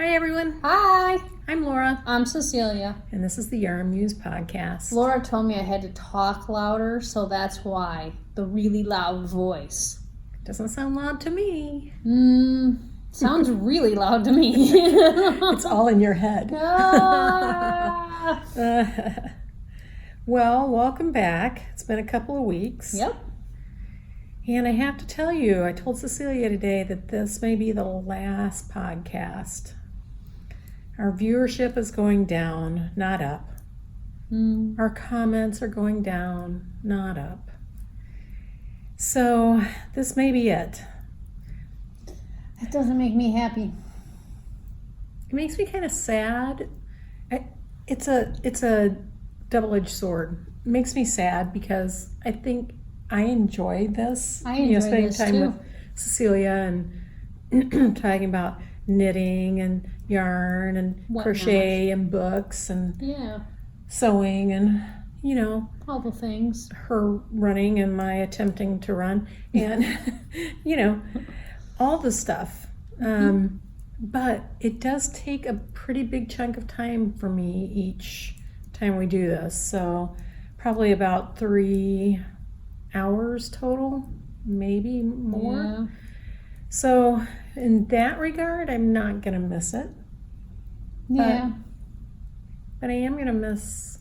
Hi everyone, Hi, I'm Laura, I'm Cecilia. and this is the Yarn Mews podcast. Laura told me I had to talk louder, so that's why the really loud voice. Doesn't sound loud to me. Sounds really loud to me. It's all in your head. Ah. Well, welcome back. It's been a couple of weeks. Yep. And I have to tell you, I told Cecilia today that this may be the last podcast. Our viewership is going down, not up. Our comments are going down, not up. So this may be it. That doesn't make me happy. It makes me kind of sad. It's a double-edged sword. It makes me sad because I think I enjoy this. I enjoy spending this time too. with Cecilia and talking about knitting and yarn and crochet and books and sewing and all the things. her running and my attempting to run and all the stuff. But it does take a pretty big chunk of time for me each time we do this. So probably about 3 hours total, maybe more. Yeah. So in that regard, I'm not gonna miss it. Yeah. But I am gonna miss,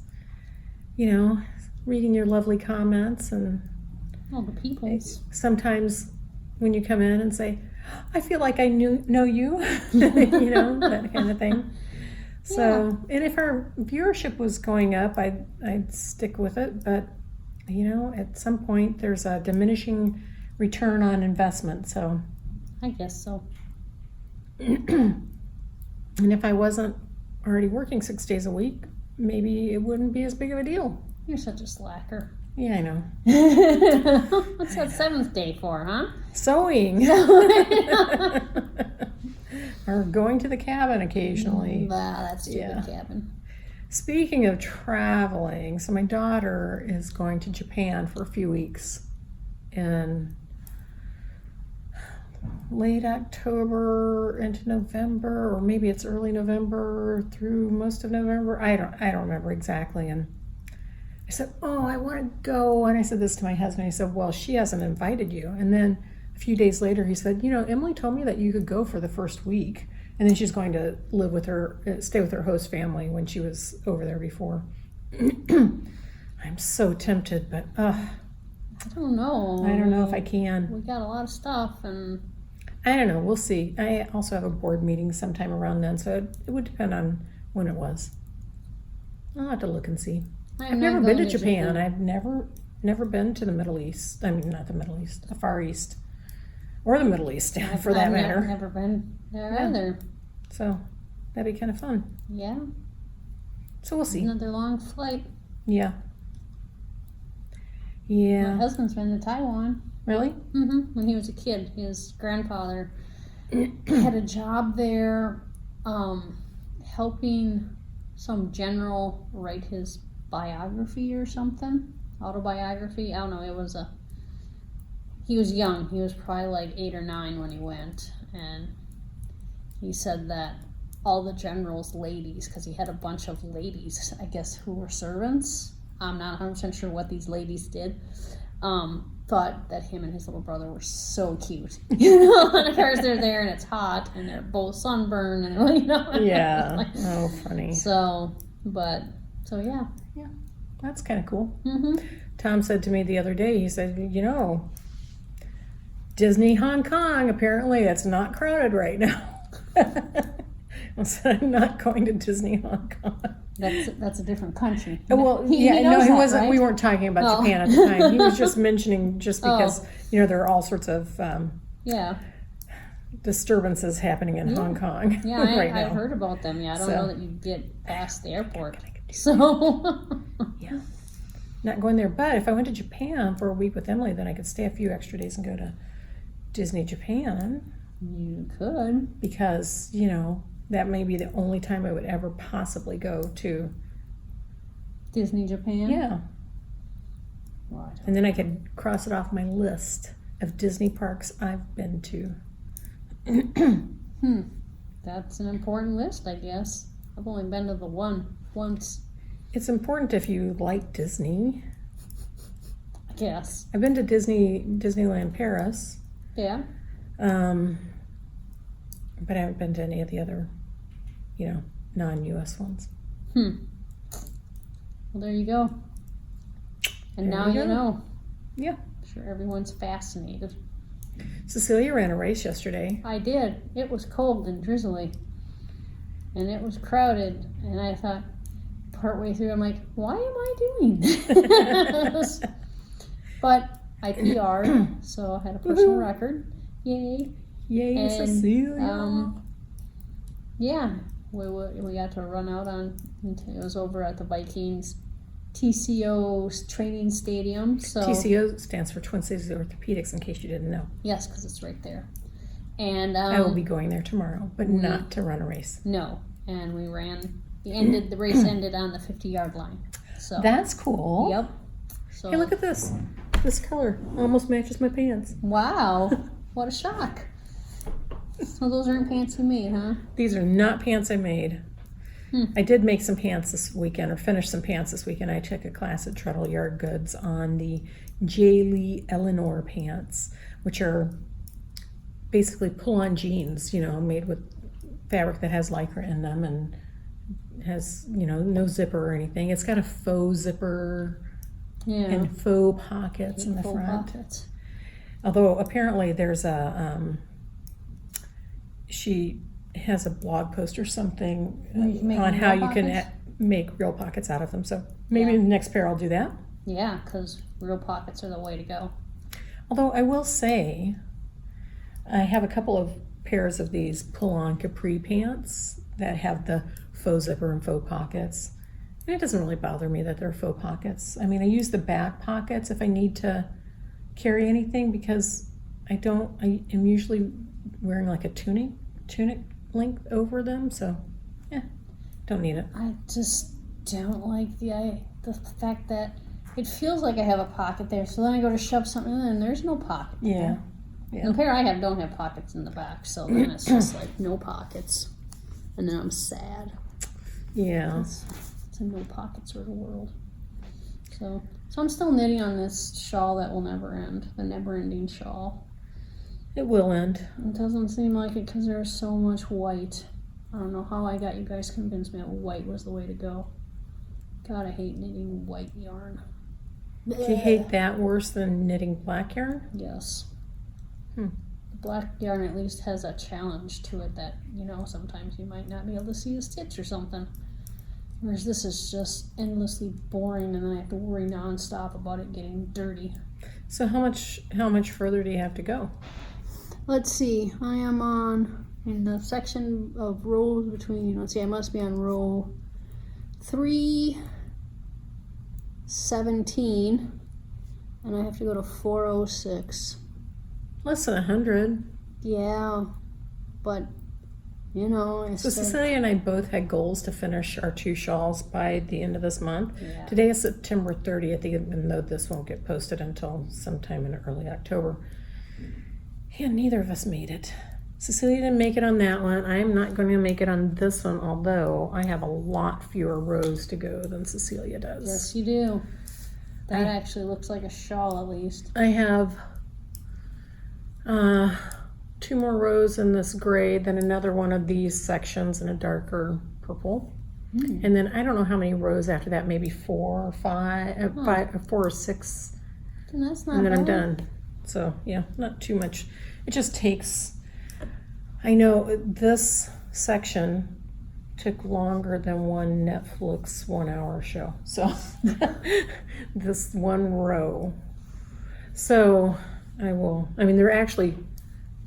reading your lovely comments and All the peoples. sometimes when you come in and say, I feel like I know you, that kind of thing. So, and if our viewership was going up, I'd stick with it. But, at some point there's a diminishing return on investment. So, I guess so. and if I wasn't already working 6 days a week, maybe it wouldn't be as big of a deal. You're such a slacker. Yeah, I know. What's that 7th day for, huh? Sewing. Or going to the cabin occasionally. Wow, that's stupid cabin. Speaking of traveling, so my daughter is going to Japan for a few weeks in late October into November, or maybe it's early November through most of November. I don't remember exactly. And I said, oh, I want to go. And I said this to my husband. He said, well, she hasn't invited you. And then a few days later, he said, Emily told me that you could go for the first week. And then she's going to stay with her host family when she was over there before. I'm so tempted, but I don't know. I don't know if I can. We got a lot of stuff, and I don't know. We'll see. I also have a board meeting sometime around then, so it would depend on when it was. I'll have to look and see. I've never been to Japan. I've never been to the Middle East. I mean, not the Middle East, the Far East, or the Middle East, for that matter. I've never been there either. So that'd be kind of fun. Yeah. So we'll see. Another long flight. Yeah. Yeah. My husband's been to Taiwan. Really? When he was a kid, his grandfather had a job there, helping some general write his biography or something, autobiography. I don't know. He was young. He was probably like 8 or 9 when he went, and he said that all the general's ladies, because he had a bunch of ladies, I guess, who were servants. I'm not 100% sure what these ladies did. Thought that him and his little brother were so cute. And of course they're there and it's hot and they're both sunburned and Yeah. Oh, funny. So yeah. Yeah. That's kind of cool. Tom said to me the other day, he said, Disney Hong Kong, apparently it's not crowded right now. I said, I'm not going to Disney Hong Kong. That's a different country. Well, he wasn't. Right? We weren't talking about Japan at the time. He was just mentioning because there are all sorts of disturbances happening in Hong Kong. Yeah, right now. I heard about them. Yeah, I don't know that you get past the airport. So yeah, not going there. But if I went to Japan for a week with Emily, then I could stay a few extra days and go to Disney Japan. You could, because that may be the only time I would ever possibly go to Disney Japan. Yeah. And then I could cross it off my list of Disney parks I've been to. That's an important list, I guess. I've only been to the one once, It's important if you like Disney. I guess. I've been to Disneyland Paris, Yeah. but I haven't been to any of the other, non-US ones. Well, there you go. And There now you you go. know. Yeah. I'm sure everyone's fascinated. Cecilia ran a race yesterday. I did. It was cold and drizzly. And it was crowded. And I thought, partway through, I'm like, why am I doing this? But I PR'd, so I had a personal Woohoo. record. Yay. Yay, And, Cecilia. Yeah, we got to run out on, it was over at the Vikings TCO training stadium. So TCO stands for Twin Cities Orthopedics, in case you didn't know. yes, because it's right there. And I will be going there tomorrow, but not to run a race. no, and we ran. The race ended on the 50-yard line. So That's cool. yep. So Hey, look at this. This color almost matches my pants. wow, what a shock! So those aren't pants you made, huh? These are not pants I made. I did make some pants this weekend, or finish some pants this weekend. I took a class at Treadle Yard Goods on the J. Lee Eleanor pants, which are basically pull-on jeans, made with fabric that has lycra in them and has, no zipper or anything. It's got a faux zipper Yeah. and faux pockets in the Full front. pockets. Although apparently there's she has a blog post or something You make on how real you can pockets? make real pockets out of them. So maybe Yeah. the next pair I'll do that. Yeah, because real pockets are the way to go. Although I will say, I have a couple of pairs of these pull-on capri pants that have the faux zipper and faux pockets. And it doesn't really bother me that they're faux pockets. I mean, I use the back pockets if I need to carry anything, because I am usually wearing like a tunic length over them, so don't need it. I just don't like the fact that it feels like I have a pocket there. So then I go to shove something in, and there's no pocket. Yeah. And the pair I have don't have pockets in the back, so then it's just like no pockets, and then I'm sad. Yeah. It's a no pocket sort of world. So I'm still knitting on this shawl that will never end, the never-ending shawl. It will end. It doesn't seem like it because there's so much white. I don't know how I got you guys convinced me that white was the way to go. God, I hate knitting white yarn. Do you hate that worse than knitting black yarn? Yes. Hmm. The black yarn at least has a challenge to it that, sometimes you might not be able to see a stitch or something. Whereas this is just endlessly boring, and then I have to worry nonstop about it getting dirty. So how much further do you have to go? Let's see, I am in the section of rows between, I must be on row 317, and I have to go to 406. Less than 100. Yeah, but, it's... So Cecilia and I both had goals to finish our 2 shawls by the end of this month. Yeah. Today is September 30th, even though this won't get posted until sometime in early October. And neither of us made it. Cecilia didn't make it on that one. I am not going to make it on this one, although I have a lot fewer rows to go than Cecilia does. Yes, you do. That actually looks like a shawl, at least. I have 2 more rows in this gray, then another one of these sections in a darker purple. And then I don't know how many rows after that, maybe 4 or 5, 4 or 6. And that's not And then I'm bad. done. So yeah, not too much. It just takes, I know this section took longer than one Netflix 1-hour show. So this one row. So there are actually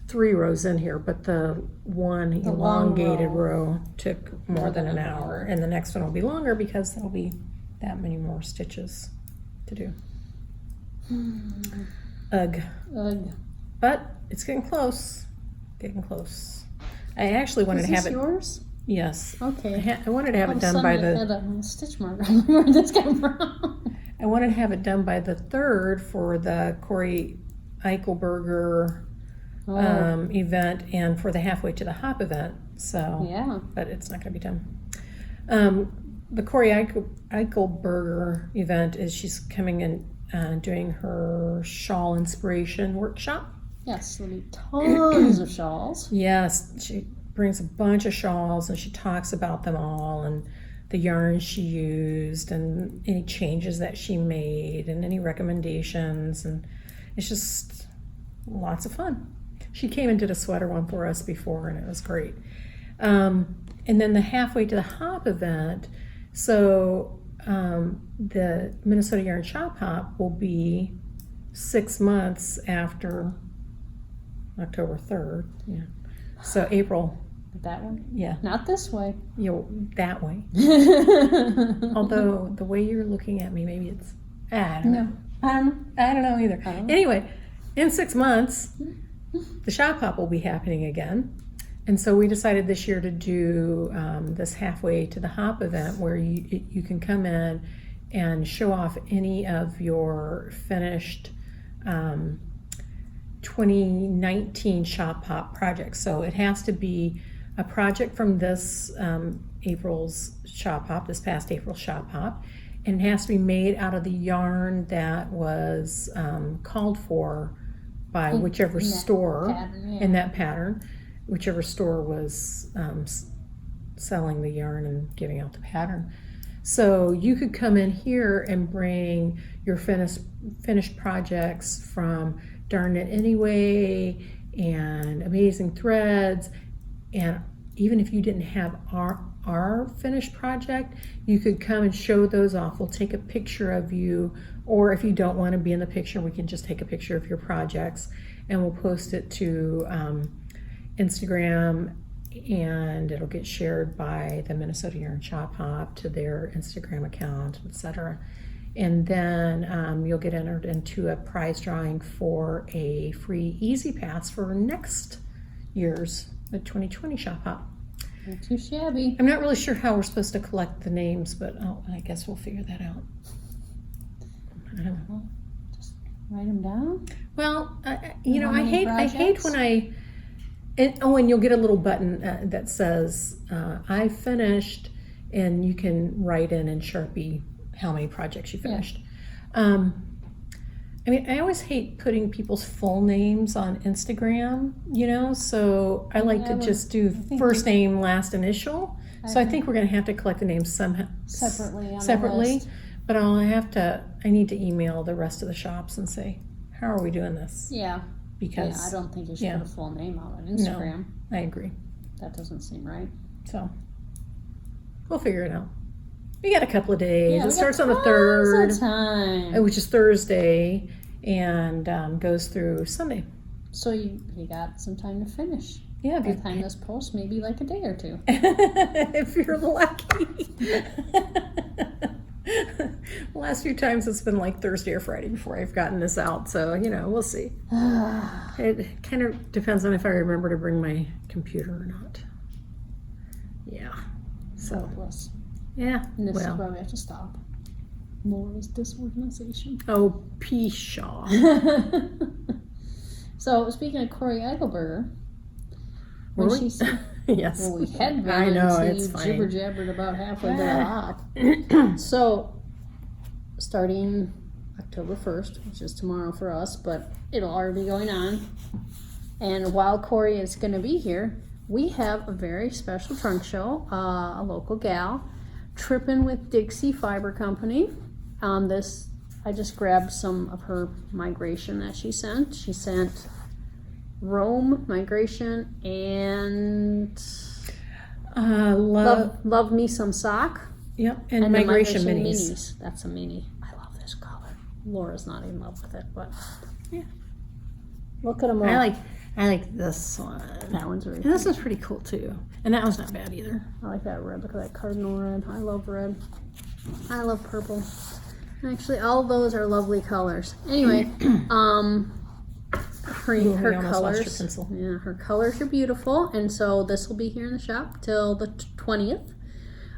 3 rows in here, but the one elongated row took more than an hour. And the next one will be longer because there'll be that many more stitches to do. Ugh. But it's getting close. I actually wanted to have it. Yours? Yes. Okay. I wanted to have it done by It had the. a stitch mark. I don't know where this came from. I wanted to have it done by the 3rd for the Corey Eichelberger event and for the Halfway to the Hop event. So, Yeah. but it's not going to be done. The Corey Eichelberger event is she's coming in doing her shawl inspiration workshop. Yes, there'll be tons of shawls. Yes, she brings a bunch of shawls and she talks about them all and the yarn she used and any changes that she made and any recommendations, and it's just lots of fun. She came and did a sweater one for us before and it was great. And then the Halfway to the Hop event, so the Minnesota Yarn Shop Hop will be 6 months after October 3rd. Yeah. So April. That one? Yeah. Not this way. That way. Although the way you're looking at me, maybe it's I don't know. I don't know either. Anyway, in 6 months, the shop hop will be happening again. And so we decided this year to do this Halfway to the Hop event where you can come in and show off any of your finished 2019 shop hop projects. So it has to be a project from this April's shop hop, this past April shop hop, and it has to be made out of the yarn that was called for by whichever store in that pattern, whichever store was selling the yarn and giving out the pattern. So you could come in here and bring your finished projects from Darn It Anyway and Amazing Threads, and even if you didn't have our finished project, you could come and show those off. We'll take a picture of you, or if you don't want to be in the picture, we can just take a picture of your projects and we'll post it to Instagram, and it'll get shared by the Minnesota Yarn Shop Hop to their Instagram account, etc. And then you'll get entered into a prize drawing for a free Easy Pass for next year's the 2020 shop hop. Not too shabby. I'm not really sure how we're supposed to collect the names, but I guess we'll figure that out. I don't know. Just write them down. Well, I hate when and you'll get a little button that says I finished, and you can write in Sharpie how many projects you finished. Yeah. I mean, I always hate putting people's full names on Instagram, so I like to just do first name, last initial. So I think we're going to have to collect the names somehow separately. But I need to email the rest of the shops and say, how are we doing this? Yeah. Because I don't think you should put a full name out on Instagram. No, I agree. That doesn't seem right. So we'll figure it out. We got a couple of days. Yeah, it starts on the 3rd, time. which is Thursday, and goes through Sunday. So you got some time to finish. Yeah. By the time this posts, maybe like a day or two. If you're lucky. The last few times it's been like Thursday or Friday before I've gotten this out, so we'll see. It kind of depends on if I remember to bring my computer or not. Yeah. So. Hopeless. Yeah. And this is where we have to stop. Laura's disorganization. Oh, pshaw. So speaking of Corey Eichelberger, when she said, yes. Well, we had been. I know, it's fine. Jibber jabbered about halfway to the hop. So, starting October 1st, which is tomorrow for us, but it'll already be going on. And while Corey is going to be here, we have a very special trunk show. A local gal, Trippin' with Dixie Fiber Company. I just grabbed some of her migration that she sent. She sent Rome migration and love me some sock. Yep, and migration minis. That's a mini. I love this color. Laura's not in love with it, but yeah, look at them all. I like this one. That one's really. And this is pretty cool too. And that one's not bad either. I like that red. Look at that cardinal red. I love red. I love purple. Actually, all those are lovely colors. Anyway, her colors. Yeah, her colors are beautiful, and so this will be here in the shop till the 20th.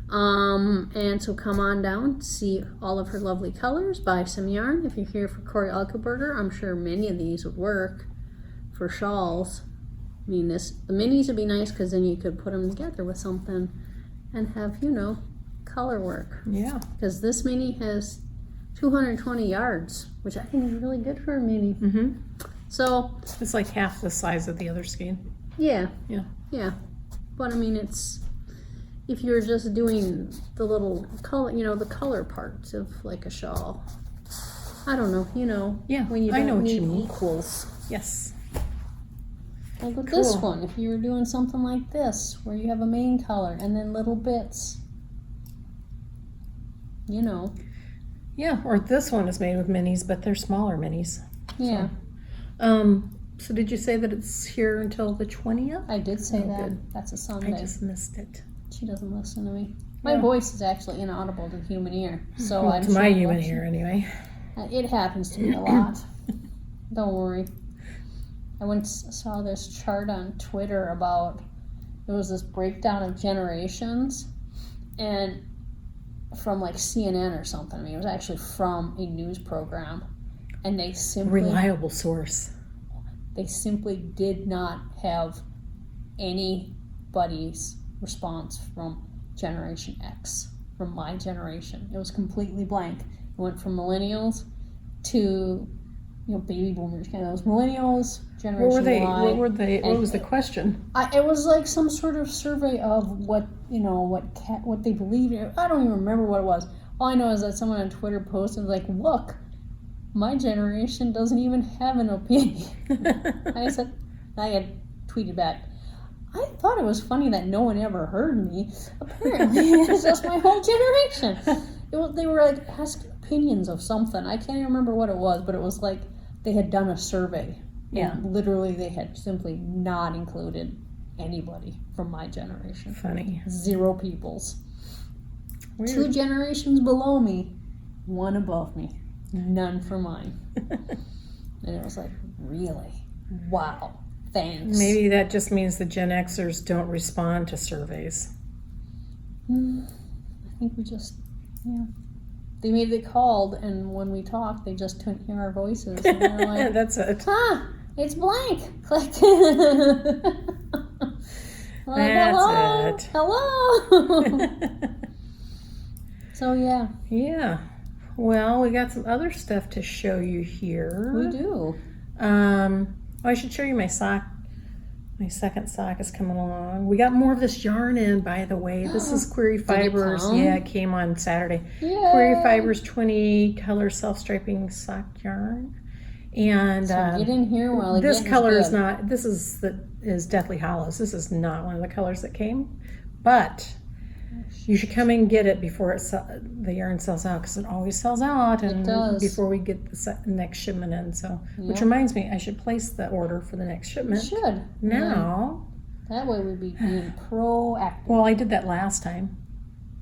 And so come on down, see all of her lovely colors, buy some yarn. If you're here for Corey Eichelberger, I'm sure many of these would work for shawls. I mean, the minis would be nice because then you could put them together with something and have, color work. Yeah. Because this mini has 220 yards, which I think is really good for a mini. Mm-hmm. So It's like half the size of the other skein. yeah. Yeah. But I mean, if you're just doing the little color, the color parts of like a shawl. I don't know, Yeah, when you I don't know what need you mean. equals. Yes. Like with this Cool. one, if you were doing something like this, where you have a main color and then little bits, Yeah, or this one is made with minis, but they're smaller minis. Yeah. So did you say that it's here until the 20th? I did say Oh, that. good. That's a Sunday. I just missed it. She doesn't listen to me. My Yeah. voice is actually inaudible to the human ear, so Well, I'm to my sure human what she- ear, anyway. It happens to me a lot. Don't worry. I once saw this chart on Twitter about, it was this breakdown of generations, and from like CNN or something. I mean, it was actually from a news program, and they simply Reliable source. did not have anybody's response from Generation X, from my generation. It was completely blank. It went from millennials to baby boomers, kind of those millennials, Generation What were they? Y. What was the question? It was like some sort of survey of what what they believe in. I don't even remember what it was. All I know is that someone on Twitter posted like, "Look, my generation doesn't even have an opinion." I had tweeted back, I thought it was funny that no one ever heard me. Apparently, it's just my whole generation. They were like asking opinions of something. I can't even remember what it was, but it was like they had done a survey. Yeah. And literally, they had simply not included anybody from my generation. Funny. 0 peoples. Weird. 2 generations below me, 1 above me. None for mine. And it was like, really? Wow. Thanks. Maybe that just means the Gen Xers don't respond to surveys. I think we just, They called, and when we talked, they just couldn't hear our voices. And they're like, That's it. it's blank. Click. Like, That's hello? it. Hello. So yeah, Yeah. Well, we got some other stuff to show you here. we do. I should show you my sock. My second sock is coming along. We got more of this yarn in, by the way. This is Query Fibers. come? Yeah, it came on Saturday. Yay. Query Fibers 20 color self-striping sock yarn. And So get in here while this getting color is good. not, this is Deathly Hallows. This is not one of the colors that came, but you should come and get it before the yarn sells out, because it always sells out, and does. before we get the next shipment in. So, which Yeah. reminds me, I should place the order for the next shipment Should. now. That way we'd be being proactive. Well, I did that last time,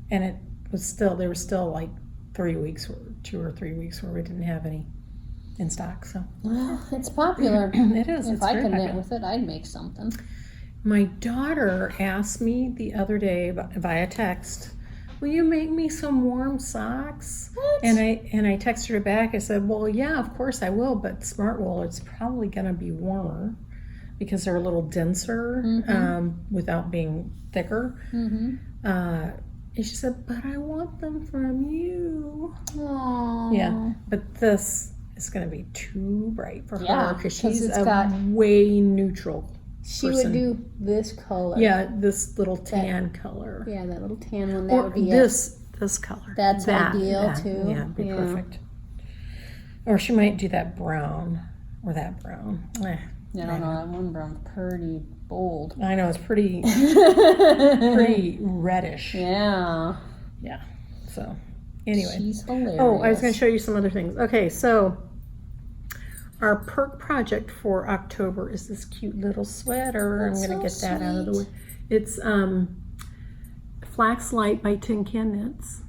and it was still, there were still like 3 weeks, 2 or 3 weeks where we didn't have any in stock. So Well, it's popular. it is. If It's I very could knit popular. with it, I'd make something. My daughter asked me the other day via text, "Will you make me some warm socks?" What? And I texted her back. I said, "Well, yeah, of course I will, but smart wool, it's probably going to be warmer because they're a little denser without being thicker." Mm-hmm. And she said, "But I want them from you." Aww. Yeah, but this is going to be too bright for Yeah, her because 'cause she's it's a got- way neutral She person. would do this color. Yeah, this little tan color. Yeah, that little tan one. That Or would be this color. That's ideal, too. Yeah, it'd be Yeah. perfect. Or she might do that brown or that brown. I don't know. That one brown's pretty bold. I know, it's pretty reddish. Yeah. Yeah. So, anyway. She's hilarious. Oh, I was going to show you some other things. Okay, so our perk project for October is this cute little sweater. That's I'm going to so get that out of the way. sweet. It's Flax Light by Tin Can Knits.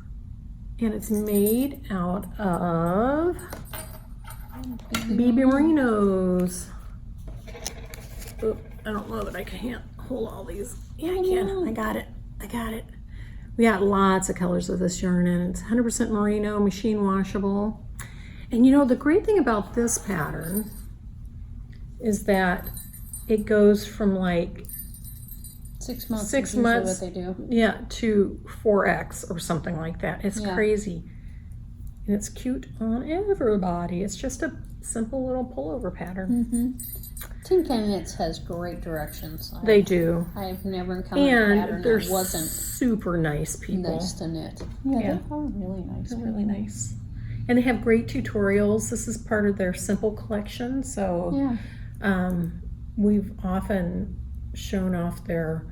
And it's made out of BB Merinos. Oh, I don't know that I can't hold all these. Yeah, I can. I got it. We got lots of colors of this yarn, and it's 100% merino, machine washable. And you know, the great thing about this pattern is that it goes from like 6 months. 6 is usually months, what they do. yeah, to 4X or something like that. It's Yeah. crazy. And it's cute on everybody. It's just a simple little pullover pattern. Mm-hmm. Tin Can Knits has great directions. They do. I've never encountered a pattern And they're that wasn't super nice people. nice to knit. Yeah, Yeah. they are really nice. They're really nice. And they have great tutorials. This is part of their simple collection. So Yeah. we've often shown off their,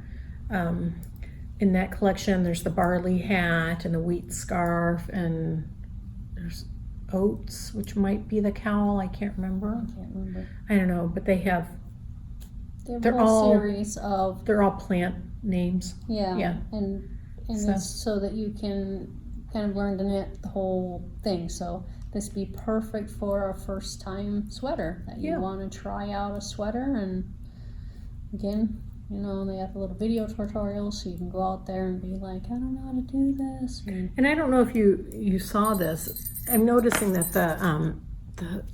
in that collection, there's the barley hat and the wheat scarf, and there's oats, which might be the cowl. I can't remember. I can't remember. I don't know, but they have, They're a whole series of they're all plant names. Yeah. and So- it's so that you can kind of learn to knit the whole thing. So this would be perfect for a first time sweater that you Yeah. want to try out a sweater. And again, you know, they have a little video tutorial so you can go out there and be like, I don't know how to do this. And I don't know if you saw this. I'm noticing that the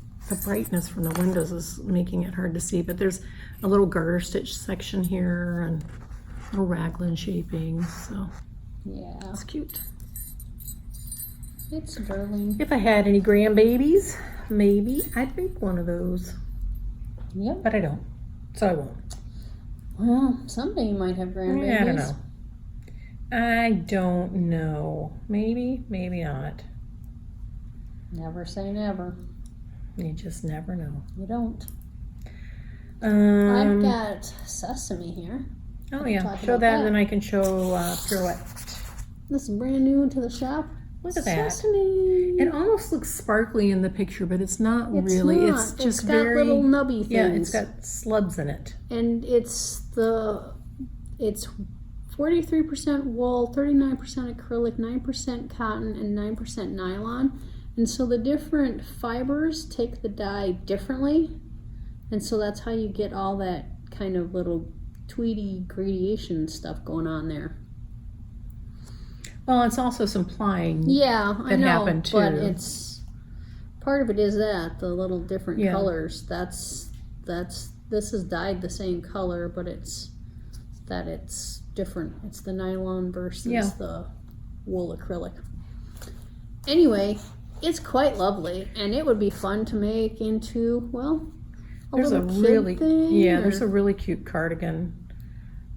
brightness from the windows is making it hard to see, but there's a little garter stitch section here and little raglan shaping, so Yeah, it's cute. it's darling. If I had any grandbabies, maybe I'd make one of those, Yep. but I don't, so I won't. Well, someday you might have grandbabies. I don't know. I don't know. Maybe, maybe not. Never say never. You just never know. You don't. I've Um, got sesame here. oh can yeah, talk show about that, that. and then I can show pirouette. This is brand new to the shop. Look at that. Sesame. It almost looks sparkly in the picture, but it's not It's really. not. It's just got very little nubby things. yeah. It's got slubs in it. And it's 43% wool, 39% acrylic, 9% cotton, and 9% nylon. And so the different fibers take the dye differently. And so that's how you get all that kind of little tweedy gradation stuff going on there. Well, it's also some plying. Yeah, I That know, happened but too. it's part of it is that the little different Yeah. colors. That's this is dyed the same color, but it's different. It's the nylon versus Yeah. the wool acrylic. Anyway, it's quite lovely, and it would be fun to make into a There's a little kid really thing. there's a really cute cardigan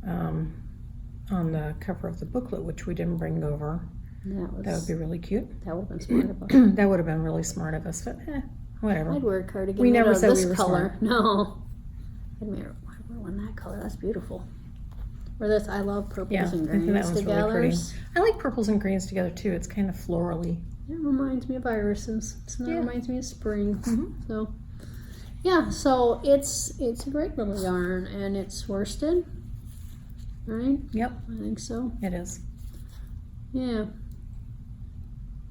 on the cover of the booklet, which we didn't bring over. That would be really cute. that would have been smart of us. That would have been really smart of us, but whatever. I'd wear a cardigan. We made never out of said this we were color. smart. No, I'd wear one that color. That's beautiful. Or this, I love purples Yeah, and I think that greens one's together. really pretty. I like purples and greens together too. It's kind of florally. It reminds me of irises. So that Yeah. reminds me of spring. Mhm. So, yeah. So it's a great little yarn, and it's worsted, right? Yep, I think so. it is. Yeah.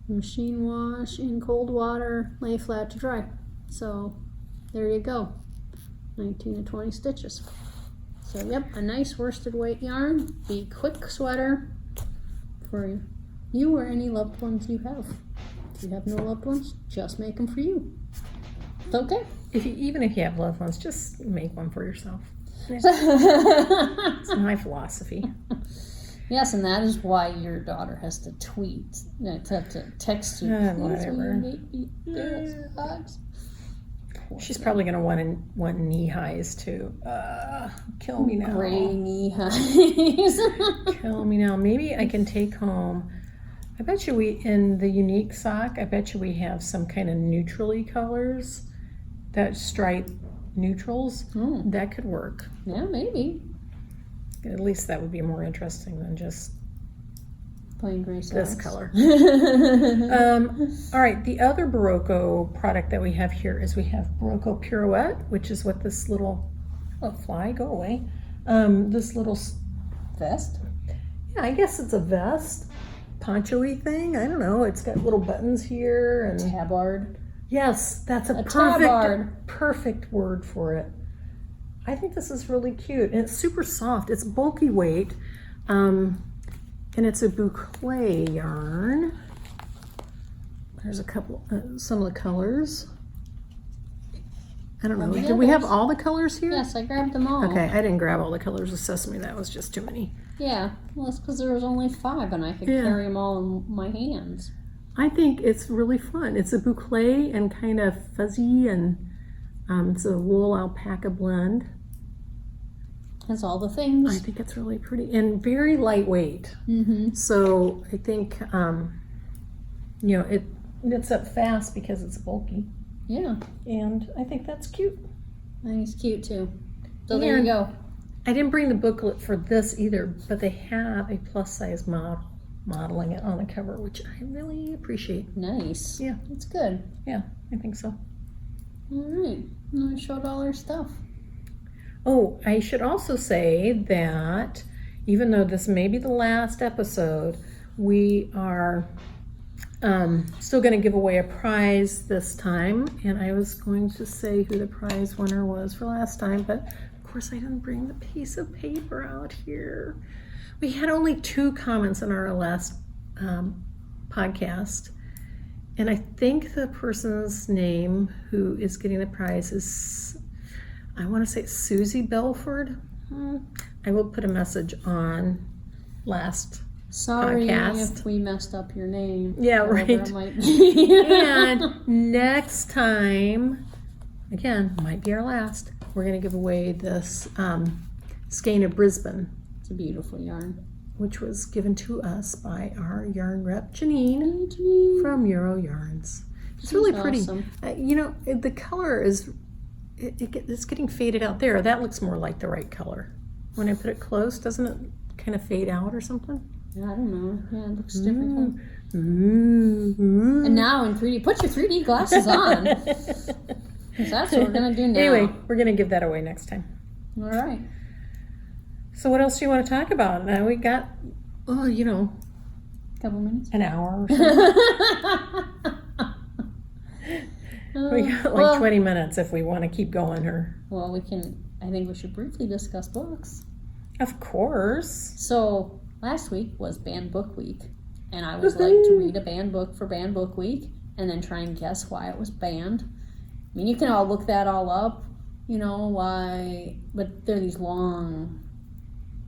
Machine wash in cold water, lay flat to dry. So there you go. 19 to 20 stitches. So yep, a nice worsted weight yarn. Be quick sweater for you or any loved ones you have. If you have no loved ones, just make them for you. It's okay. Even if you have loved ones, just make one for yourself. It's my philosophy. Yes, and that is why your daughter has to tweet, to text you. "Please, will you Whatever. make me this box?" She's probably going to want knee highs too. Kill me now. Gray knee highs. Kill me now. Maybe I can take home. I bet you in the unique sock, I bet you we have some kind of neutrally colors. That stripe neutrals. That could work. Yeah, maybe. At least that would be more interesting than just Plain gray socks. this color. All right, the other Barocco product that we have here is we have Barocco Pirouette, which is what this little, fly, go away. This little, Vest? yeah, I guess it's a vest, poncho-y thing. I don't know. It's got little buttons here. And Tabard. yes, that's a tabard. perfect word for it. I think this is really cute, and it's super soft. It's bulky weight, and it's a boucle yarn. There's a couple, some of the colors. I don't know. Well, the Did we have others- all the colors here? Yes, I grabbed them all. Okay, I didn't grab all the colors of sesame. That was just too many. Yeah, well, it's because there was only 5 and I could Yeah. carry them all in my hands. I think it's really fun. It's a boucle and kind of fuzzy, and it's a wool alpaca blend. Has all the I things. think it's really pretty and very lightweight. Mm-hmm. So I think, it knits up fast because it's bulky. Yeah, And I think that's cute. I think it's cute too. So there you go. I didn't bring the booklet for this either, but they have a plus size model modeling it on the cover, which I really appreciate. Nice. Yeah. It's good. Yeah, I think so. All right. And I showed all our stuff. Oh, I should also say that even though this may be the last episode, we are still going to give away a prize this time. And I was going to say who the prize winner was for last time, but of course I didn't bring the piece of paper out here. We had only 2 comments in our last podcast. And I think the person's name who is getting the prize is, I want to say Susie Belford. I will put a message on last Sorry podcast. if we messed up your name. Yeah, whatever right. it might be. And next time, again, might be our last, we're going to give away this Skein of Brisbane, It's a beautiful yarn. which was given to us by our yarn rep, Janine, from Euro Yarns. It's really pretty. Awesome. The color is, it's getting faded out there. That looks more like the right color. When I put it close, doesn't it kind of fade out or something? I don't know. Yeah, it looks different. And now in 3D, put your 3D glasses on. 'Cause that's what we're going to do now. Anyway, we're going to give that away next time. All right. So what else do you want to talk about? Now we got, Couple minutes. an hour or so. We got like 20 minutes if we want to keep going here. Well, I think we should briefly discuss books. Of course. So, last week was Banned Book Week, and I was like to read a banned book for Banned Book Week, and then try and guess why it was banned. I mean, you can all look that all up, why, but they're these long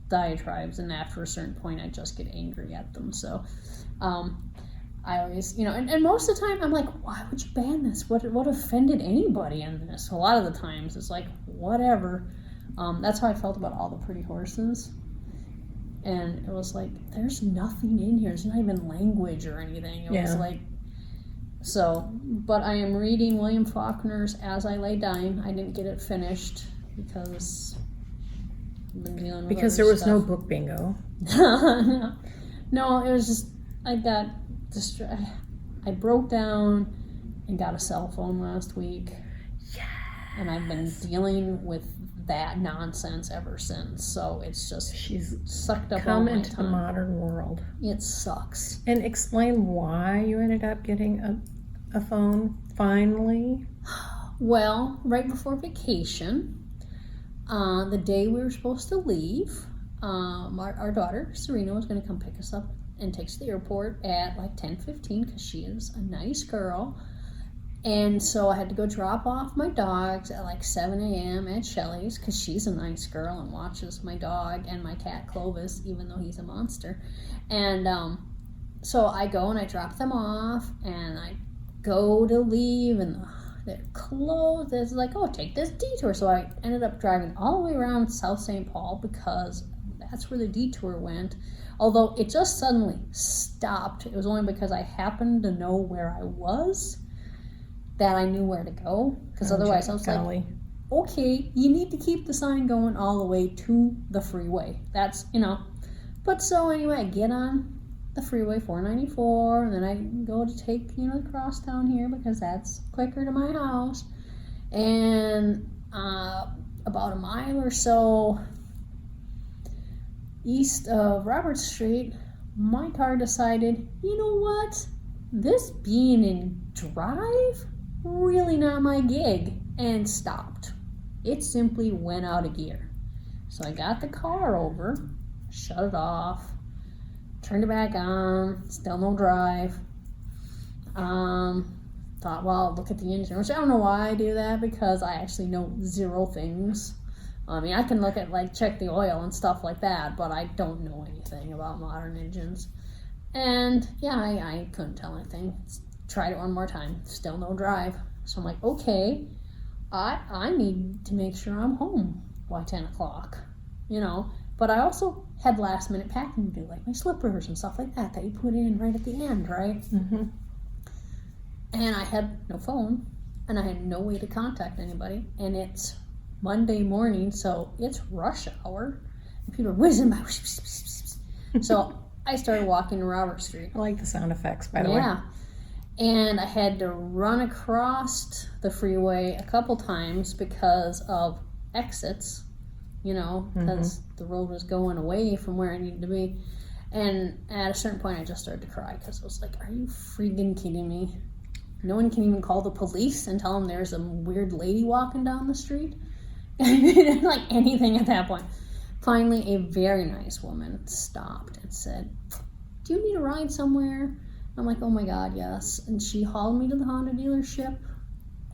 diatribes, and after a certain point, I just get angry at them. So, I always, and most of the time, I'm like, why would you ban this? What offended anybody in this? A lot of the times, it's like, whatever. That's how I felt about All the Pretty Horses. And it was like, there's nothing in here. There's not even language or anything. It was like, but I am reading William Faulkner's As I Lay Dying. I didn't get it finished because I've been dealing with Because other there was stuff. no book bingo. No, it was just, I got I broke down and got a cell phone last week. Yes. And I've been dealing with that nonsense ever since. So it's just She's sucked up all come my into the time. modern world. It sucks. And explain why you ended up getting a phone finally. Well, right before vacation, the day we were supposed to leave, our daughter, Serena, was going to come pick us up and take us to the airport at like 10:15 because she is a nice girl. And so I had to go drop off my dogs at like 7 a.m. at Shelley's because she's a nice girl and watches my dog and my cat Clovis, even though he's a monster. And so I go and I drop them off and I go to leave and they're closed. It's like, oh, take this detour. So I ended up driving all the way around South St. Paul because that's where the detour went. Although it just suddenly stopped. It was only because I happened to know where I was that I knew where to go. Because otherwise I was like, okay, you need to keep the sign going all the way to the freeway. That's, But so anyway, I get on the freeway 494, and then I go to take, the crosstown here because that's quicker to my house. And about a mile or so east of Robert Street, my car decided, you know what? This being in drive, really not my gig, and stopped. It simply went out of gear. So I got the car over, shut it off, turned it back on, still no drive. thought, well, look at the engine, which I don't know why I do that, because I actually know zero things. I mean, I can look at, like, check the oil and stuff like that, but I don't know anything about modern engines. And, yeah, I couldn't tell anything. Tried it one more time. Still no drive. So I'm like, okay, I need to make sure I'm home by 10 o'clock, you know. But I also had last-minute packing to do, like my slippers and stuff like that you put in right at the end, right? Mm-hmm. And I had no phone, and I had no way to contact anybody. And it's Monday morning, so it's rush hour. And people are whizzing by. So I started walking to Robert Street. I like the sound effects, by the way. Yeah. And I had to run across the freeway a couple times because of exits, you know, because the road was going away from where I needed to be. And at a certain point, I just started to cry because I was like, are you freaking kidding me? No one can even call the police and tell them there's a weird lady walking down the street. Like anything at that point. Finally, a very nice woman stopped and said, do you need a ride somewhere? I'm like, oh my God, yes. And she hauled me to the Honda dealership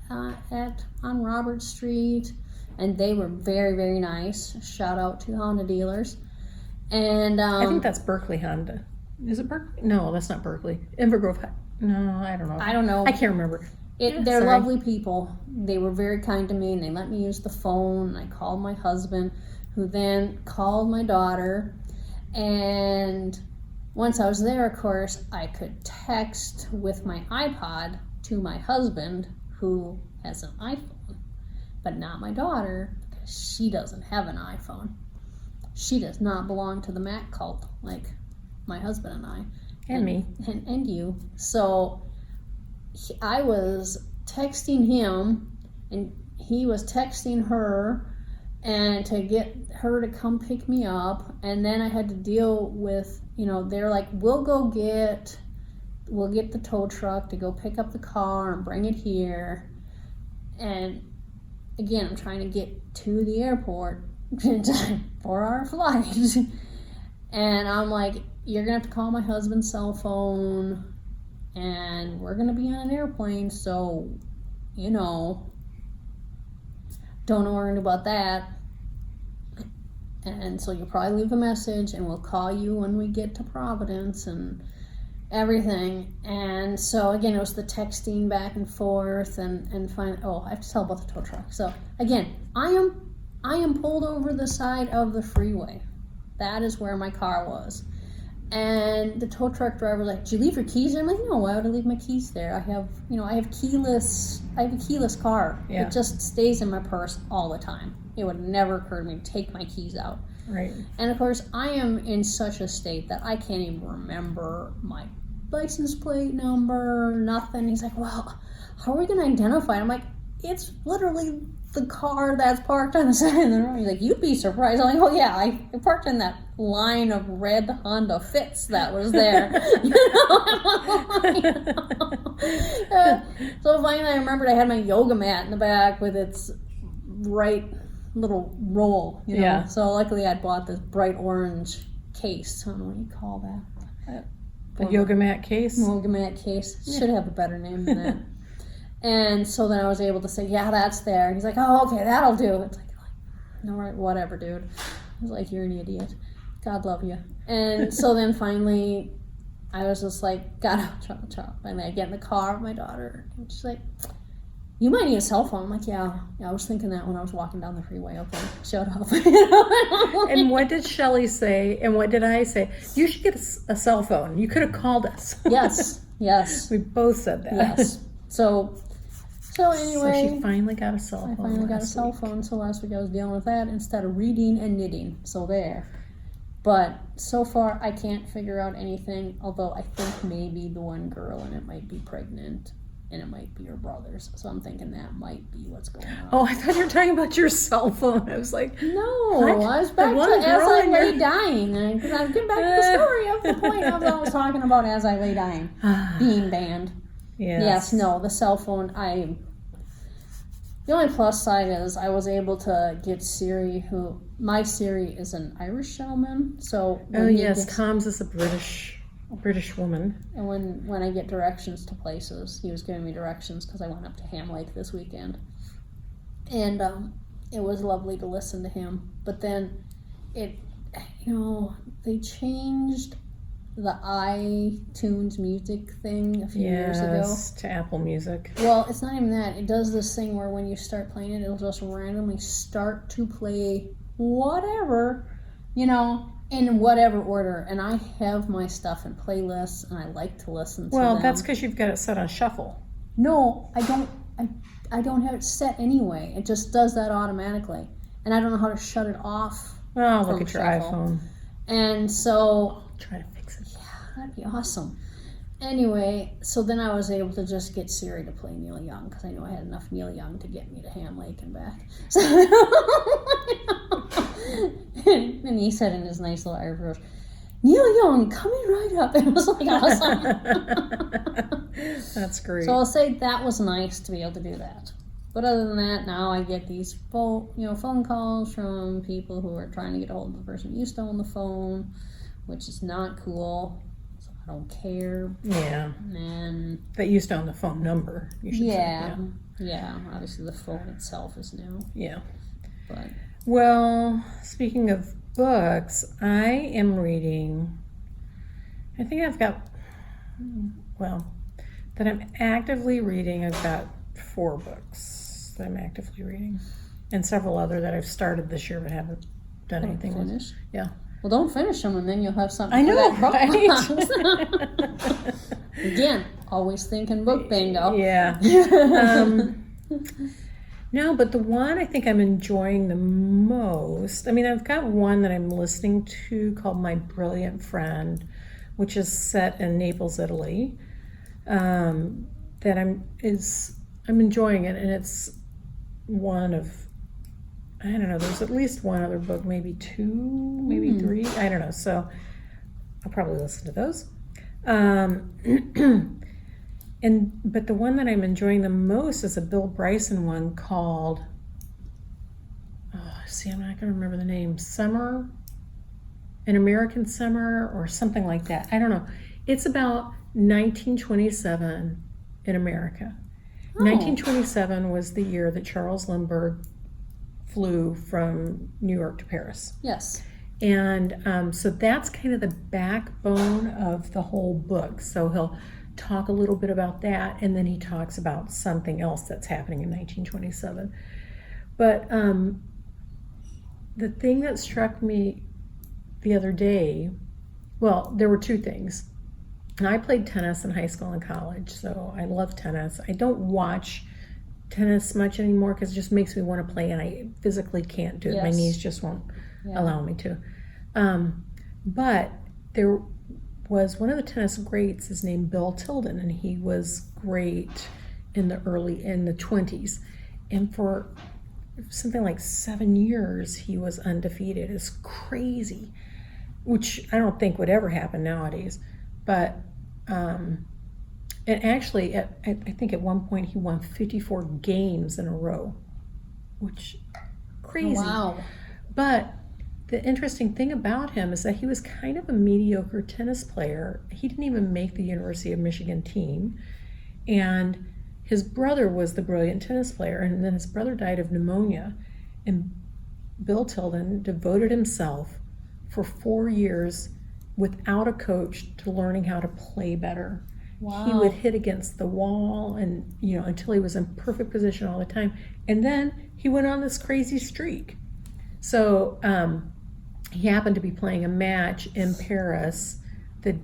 on Robert Street. And they were very, very nice. Shout out to Honda dealers. And I think that's Berkeley Honda. Is it Berkeley? No, that's not Berkeley. Invergrove. No, I don't know. I don't know. I can't remember. They're lovely people. They were very kind to me, and they let me use the phone. I called my husband, who then called my daughter. And once I was there, of course, I could text with my iPod to my husband, who has an iPhone, but not my daughter, because she doesn't have an iPhone. She does not belong to the Mac cult like my husband and I. And me. And you. So I was texting him, and he was texting her, and to get her to come pick me up. And then I had to deal with, you know, they're like, we'll get the tow truck to go pick up the car and bring it here. And again, I'm trying to get to the airport in time for our flight. And I'm like, you're gonna have to call my husband's cell phone, and we're gonna be on an airplane, so, you know, don't worry about that. And so you'll probably leave a message, and we'll call you when we get to Providence and everything. And so again, it was the texting back and forth, and finally, I have to tell about the tow truck. So again, I am pulled over the side of the freeway. That is where my car was. And the tow truck driver was like, did you leave your keys there? I'm like, no, why would I leave my keys there? I have a keyless car. Yeah. It just stays in my purse all the time. It would never occur to me to take my keys out. Right. And of course, I am in such a state that I can't even remember my license plate number, nothing. He's like, well, how are we going to identify it? I'm like, it's literally the car that's parked on the side of the road. He's like, you'd be surprised. I'm like, oh yeah, I parked in that line of red Honda Fits that was there. So finally I remembered I had my yoga mat in the back with its bright little roll, you know. Yeah. So luckily I'd bought this bright orange case. I don't know what you call that. A yoga mat case? Yoga mat case. Should have a better name than that. And so then I was able to say, yeah, that's there. And he's like, oh, okay, that'll do. It's like, no, whatever, dude. I was like, you're an idiot. God love you. And so then finally, I was just like, got out, chop. And I get in the car with my daughter. And she's like, you might need a cell phone. I'm like, yeah, I was thinking that when I was walking down the freeway. Okay, shut up. And what did Shelley say? And what did I say? You should get a cell phone. You could have called us. Yes. We both said that. Yes. So anyway. So she finally got a cell phone. I finally got a cell phone. So last week I was dealing with that instead of reading and knitting. So there. But so far I can't figure out anything. Although I think maybe the one girl and it might be pregnant. And it might be her brother's. So I'm thinking that might be what's going on. Oh, I thought you were talking about your cell phone. I was like, no, what? I was back to as I lay dying. Because I'm getting back to the story of the point of what I was talking about as I lay dying. Being banned. Yes, no, the cell phone, the only plus side is I was able to get Siri, my Siri is an Irish gentleman, so. Oh yes, Tom's is a British British woman. And when I get directions to places, he was giving me directions because I went up to Ham Lake this weekend. And it was lovely to listen to him. But then they changed the iTunes music thing a few years ago. To Apple Music. Well, it's not even that. It does this thing where when you start playing it, it'll just randomly start to play whatever, in whatever order. And I have my stuff in playlists, and I like to listen to them. Well, that's because you've got it set on shuffle. No, I don't. I don't have it set anyway. It just does that automatically, and I don't know how to shut it off. Oh, look at your iPhone. And so try to fix it. Yeah, that'd be awesome. Anyway, so then I was able to just get Siri to play Neil Young because I knew I had enough Neil Young to get me to Ham Lake and back. So, and he said in his nice little Irish voice, "Neil Young, coming right up." It was like awesome. That's great. So I'll say that was nice to be able to do that. But other than that, now I get these phone calls from people who are trying to get a hold of the person who used to own the phone, which is not cool. So I don't care. Yeah. And that used to own the phone number, you should say. Yeah. Obviously the phone itself is new. Yeah. But well, speaking of books, I am reading, I think I've got, that I'm actively reading, I've got 4 books that I'm actively reading, and several other that I've started this year but haven't done anything with. Yeah. Well, don't finish them, and then you'll have something. I know, right? Again, always thinking book bingo. Yeah. No, but the one I think I'm enjoying the most, I've got one that I'm listening to called My Brilliant Friend, which is set in Naples, Italy. That I'm enjoying it, and it's one of, I don't know, there's at least one other book, maybe 2, maybe 3, I don't know, so I'll probably listen to those. But the one that I'm enjoying the most is a Bill Bryson one called, I'm not going to remember the name, An American Summer, or something like that. I don't know. It's about 1927 in America. 1927 was the year that Charles Lindbergh flew from New York to Paris. Yes. And so that's kind of the backbone of the whole book. So he'll talk a little bit about that, and then he talks about something else that's happening in 1927. But the thing that struck me the other day, there were 2 things. And I played tennis in high school and college, so I love tennis. I don't watch tennis much anymore because it just makes me want to play, and I physically can't do it. Yes. My knees just won't allow me to. But there was one of the tennis greats is named Bill Tilden, and he was great in the 20s. And for something like 7 years, he was undefeated. It's crazy, which I don't think would ever happen nowadays. But and actually, I think at one point he won 54 games in a row, which crazy. Wow. But the interesting thing about him is that he was kind of a mediocre tennis player. He didn't even make the University of Michigan team, and his brother was the brilliant tennis player, and then his brother died of pneumonia, and Bill Tilden devoted himself for 4 years without a coach to learning how to play better. Wow. He would hit against the wall and until he was in perfect position all the time, and then he went on this crazy streak. So he happened to be playing a match in Paris the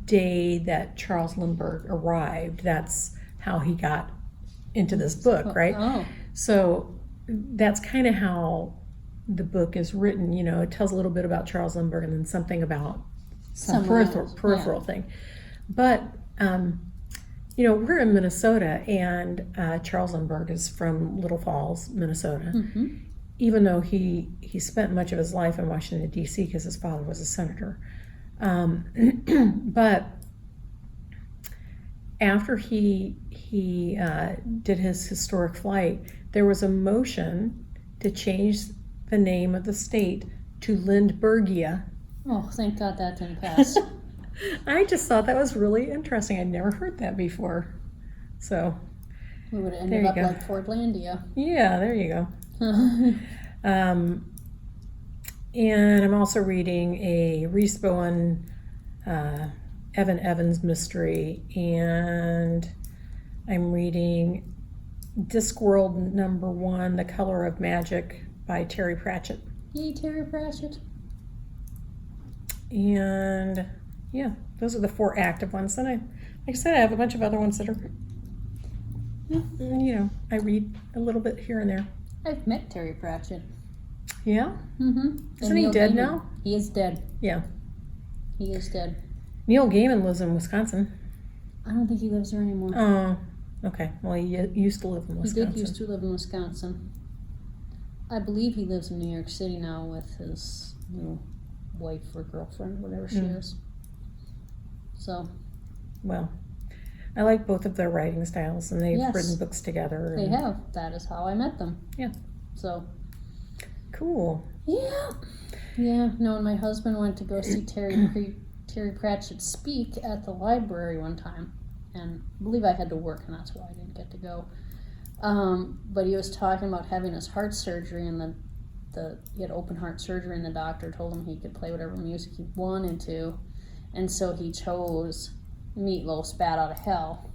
day that Charles Lindbergh arrived. That's how he got into this book, right? Oh. So that's kind of how the book is written. It tells a little bit about Charles Lindbergh and then something about some peripheral thing. But, we're in Minnesota, and Charles Lindbergh is from Little Falls, Minnesota, even though he spent much of his life in Washington, D.C., because his father was a senator. But after he did his historic flight, there was a motion to change the name of the state to Lindberghia. Oh, thank God that didn't pass. I just thought that was really interesting. I'd never heard that before. So, We would have There ended you up go. like Fordlandia. yeah, there you go. And I'm also reading a Reese Bowen, Evan Evans mystery, and I'm reading Discworld #1, The Color of Magic by Terry Pratchett. Yay, Terry Pratchett. And yeah, those are the 4 active ones. Then like I said, I have a bunch of other ones that are, I read a little bit here and there. I've met Terry Pratchett. Yeah? Mm-hmm. Isn't he dead now? He is dead. Yeah. He is dead. Neil Gaiman lives in Wisconsin. I don't think he lives there anymore. Oh, okay. Well, he used to live in Wisconsin. He did used to live in Wisconsin. I believe he lives in New York City now with his new wife or girlfriend, whatever she is. So. Well, I like both of their writing styles, and they've Yes. written books together. They have. That is how I met them. Yeah. So. Cool. Yeah. Yeah. No, and my husband went to go see Terry Pratchett speak at the library one time. And I believe I had to work, and that's why I didn't get to go. But he was talking about having his heart surgery, and he had open heart surgery, and the doctor told him he could play whatever music he wanted to. And so he chose Meatloaf's Bat Out of Hell.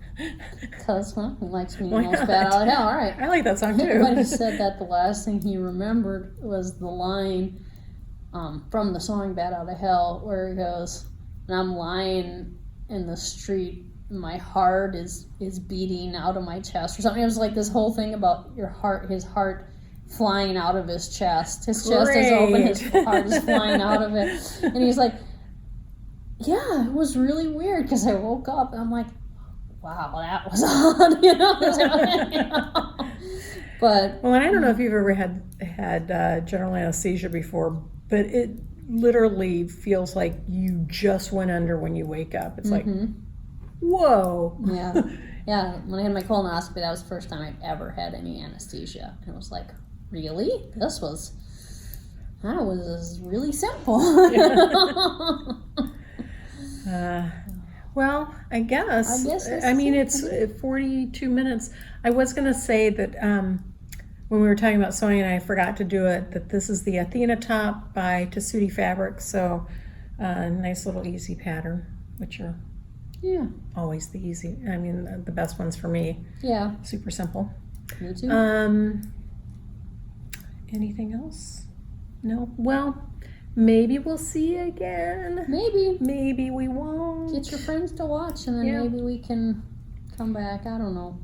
Because, well, he likes Meatloaf's Bat Out of Hell. All right. I like that song too. But he said that the last thing he remembered was the line from the song Bat Out of Hell, where he goes, and I'm lying in the street, my heart is beating out of my chest or something. It was like this whole thing about his heart flying out of his chest. His chest is open, his heart is flying out of it. And he's like, yeah, it was really weird, because I woke up and I'm like, wow, that was odd, But well, and I don't know if you've ever had general anesthesia before, but it literally feels like you just went under when you wake up. It's like, whoa. Yeah. Yeah, when I had my colonoscopy, that was the first time I'd ever had any anesthesia. And it was like, really? That was really simple. Well, I guess it's mean, it's 42 minutes. I was going to say that when we were talking about sewing, and I forgot to do it, that this is the Athena top by Tessuti Fabrics. So nice little easy pattern, which are always the best ones for me. Yeah. Super simple. Me too. Anything else? No? Well, maybe we'll see you again. Maybe we won't. Get your friends to watch, and then maybe we can come back. I don't know.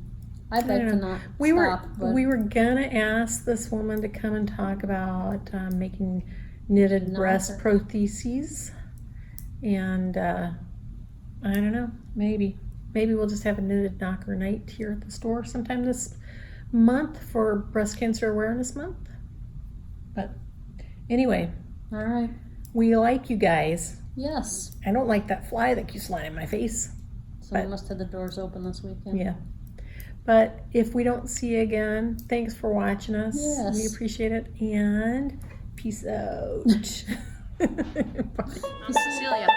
I'd like to not we stop. We were gonna ask this woman to come and talk about making knitted breast protheses, and I don't know. Maybe we'll just have a knitted knocker night here at the store sometime this month for Breast Cancer Awareness Month. But anyway. All right. We like you guys. Yes. I don't like that fly that keeps flying in my face. Someone must have the doors open this weekend. Yeah. But if we don't see you again, thanks for watching us. Yes. We appreciate it. And peace out. Bye. Cecilia.